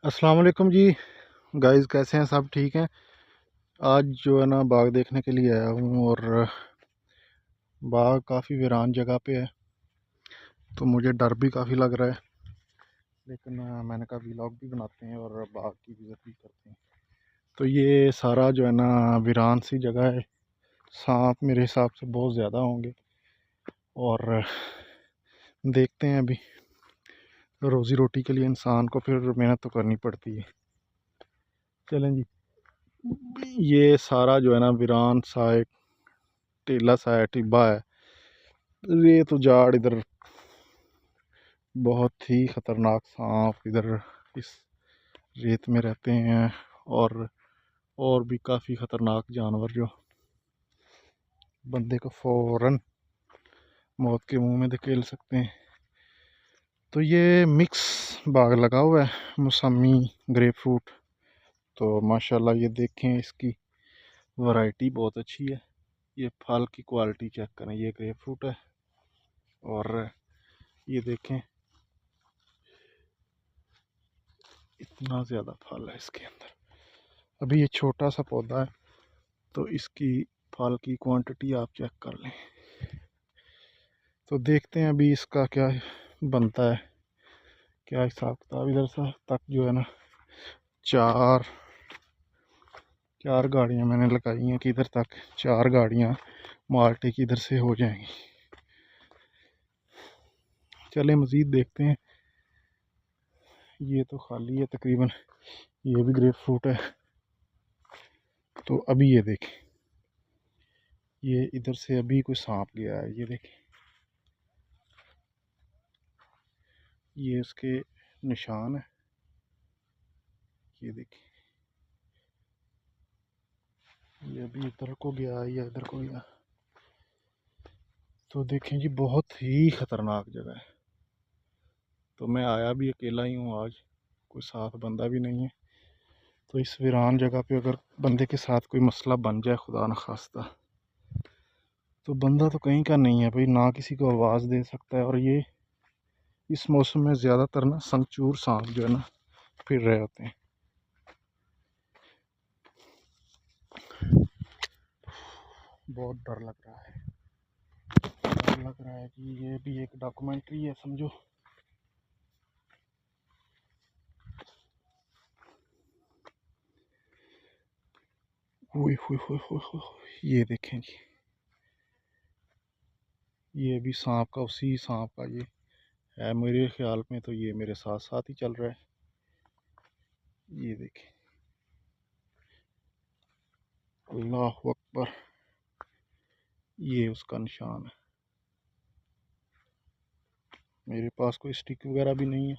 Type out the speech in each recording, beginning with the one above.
अस्सलाम वालेकुम जी। गाइस कैसे हैं? सब ठीक हैं? आज जो है ना बाग देखने के लिए आया हूँ और बाग काफ़ी वीरान जगह पे है, तो मुझे डर भी काफ़ी लग रहा है। लेकिन मैंने कहा व्लॉग भी बनाते हैं और बाग की विज़िट भी करते हैं। तो ये सारा जो है ना वीरान सी जगह है। सांप मेरे हिसाब से बहुत ज़्यादा होंगे और देखते हैं अभी। रोज़ी रोटी के लिए इंसान को फिर मेहनत तो करनी पड़ती है। चलें जी। ये सारा जो है ना वीरान सा एक टीला सा है, टिब्बा है। ये तो झाड़ इधर बहुत ही ख़तरनाक सांप इधर इस रेत में रहते हैं और भी काफ़ी ख़तरनाक जानवर जो बंदे को फ़ौरन मौत के मुंह में धकेल सकते हैं। तो ये मिक्स बाग लगा हुआ है, मौसमी ग्रेप फ्रूट। तो माशाल्लाह ये देखें, इसकी वैरायटी बहुत अच्छी है। ये फल की क्वालिटी चेक करें, ये ग्रेप फ्रूट है और ये देखें इतना ज़्यादा फल है इसके अंदर। अभी ये छोटा सा पौधा है, तो इसकी फल की क्वांटिटी आप चेक कर लें। तो देखते हैं अभी इसका क्या बनता है, क्या हिसाब किताब। इधर से तक जो है ना चार चार गाड़ियाँ मैंने लगाई हैं कि इधर तक 4 गाड़ियाँ माल्टे की इधर से हो जाएंगी। चलें मज़ीद देखते हैं। ये तो खाली है तकरीबन, ये भी ग्रेप फ्रूट है। तो अभी ये देखें, ये इधर से अभी कोई सांप गया है। ये देखें, ये उसके निशान है। ये देखें, ये अभी इधर को गया या इधर को गया। तो देखें जी, बहुत ही ख़तरनाक जगह है। तो मैं आया भी अकेला ही हूँ आज, कोई साथ बंदा भी नहीं है। तो इस वीरान जगह पे अगर बंदे के साथ कोई मसला बन जाए, खुदा न खास्ता, तो बंदा तो कहीं का नहीं है भाई, ना किसी को आवाज़ दे सकता है। और ये इस मौसम में ज़्यादातर ना संचूर सांप जो है ना फिर रहे होते हैं। बहुत डर लग रहा है, डर लग रहा है कि ये भी एक डॉक्यूमेंट्री है समझो। ये देखें जी, ये भी सांप का, उसी सांप का ये है मेरे ख्याल में। तो ये मेरे साथ साथ ही चल रहा है। ये देखें, अल्लाह अकबर, ये उसका निशान है। मेरे पास कोई स्टिक वगैरह भी नहीं है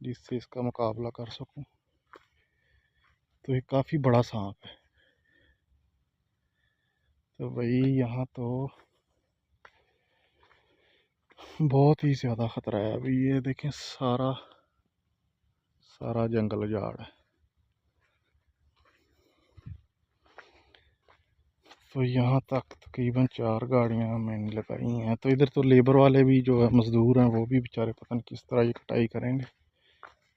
जिससे इसका मुकाबला कर सकूं। तो ये काफ़ी बड़ा सांप है। तो भाई यहाँ तो बहुत ही ज़्यादा ख़तरा है। अभी ये देखें, सारा सारा जंगल झाड़ है। तो यहाँ तक तकरीबन 4 गाड़ियाँ मैंने लगाई हैं। तो इधर तो लेबर वाले भी जो है, मज़दूर हैं, वो भी बेचारे पता नहीं किस तरह ये कटाई करेंगे।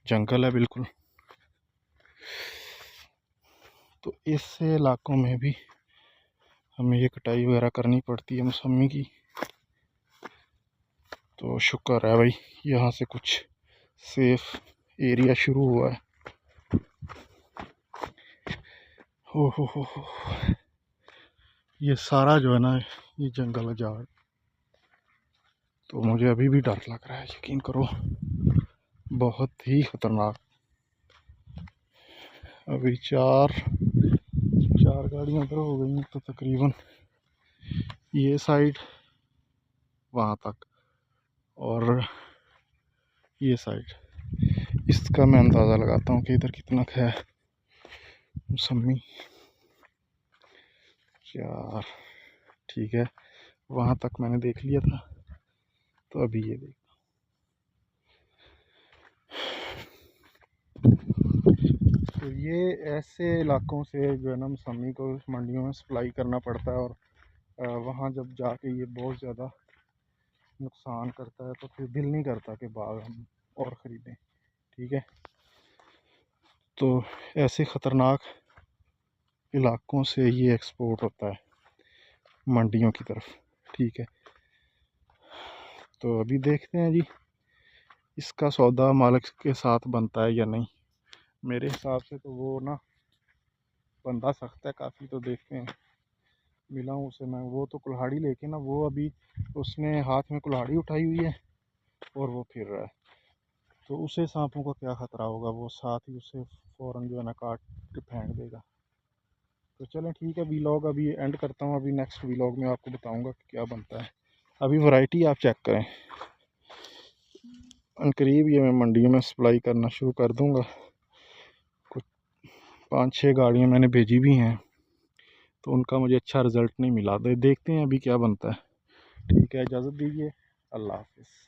जंगल है बिल्कुल। तो ऐसे इलाकों में भी हमें ये कटाई वगैरह करनी पड़ती है मौसमी की। तो शुक्र है भाई, यहाँ से कुछ सेफ एरिया शुरू हुआ है। हो ये सारा जो है ना, ये जंगल झाड़। तो मुझे अभी भी डर लग रहा है, यकीन करो, बहुत ही ख़तरनाक। अभी चार चार गाड़ियाँ उधर हो गई हैं, तो तकरीबन ये साइड वहाँ तक और ये साइड, इसका मैं अंदाज़ा लगाता हूँ कि इधर कितना है मौसमी। यार ठीक है, वहाँ तक मैंने देख लिया था। तो अभी ये देख, तो ये ऐसे इलाकों से जो है ना मौसमी को मंडियों में सप्लाई करना पड़ता है। और वहाँ जब जाके ये बहुत ज़्यादा नुकसान करता है, तो फिर दिल नहीं करता कि बाग हम और ख़रीदें। ठीक है, तो ऐसे ख़तरनाक इलाकों से ये एक्सपोर्ट होता है मंडियों की तरफ। ठीक है, तो अभी देखते हैं जी इसका सौदा मालिक के साथ बनता है या नहीं। मेरे हिसाब से तो वो ना बंदा सख्त है काफ़ी, तो देखते हैं। मिला हूँ उसे मैं, वो तो कुल्हाड़ी लेके ना, वो अभी उसने हाथ में कुल्हाड़ी उठाई हुई है और वो फिर रहा है। तो उसे सांपों का क्या ख़तरा होगा, वो साथ ही उसे फ़ौरन जो है ना काट के फेंक देगा। तो चलें ठीक है, वीलॉग अभी एंड करता हूँ। अभी नेक्स्ट वीलॉग में आपको बताऊँगा कि क्या बनता है। अभी वैरायटी आप चेक करें, अनकरीब ये मैं मंडियों में सप्लाई करना शुरू कर दूँगा। कुछ 5-6 गाड़ियाँ मैंने भेजी भी हैं, तो उनका मुझे अच्छा रिज़ल्ट नहीं मिला। देखते हैं अभी क्या बनता है। ठीक है, इजाज़त दीजिए, अल्लाह हाफ़िज़।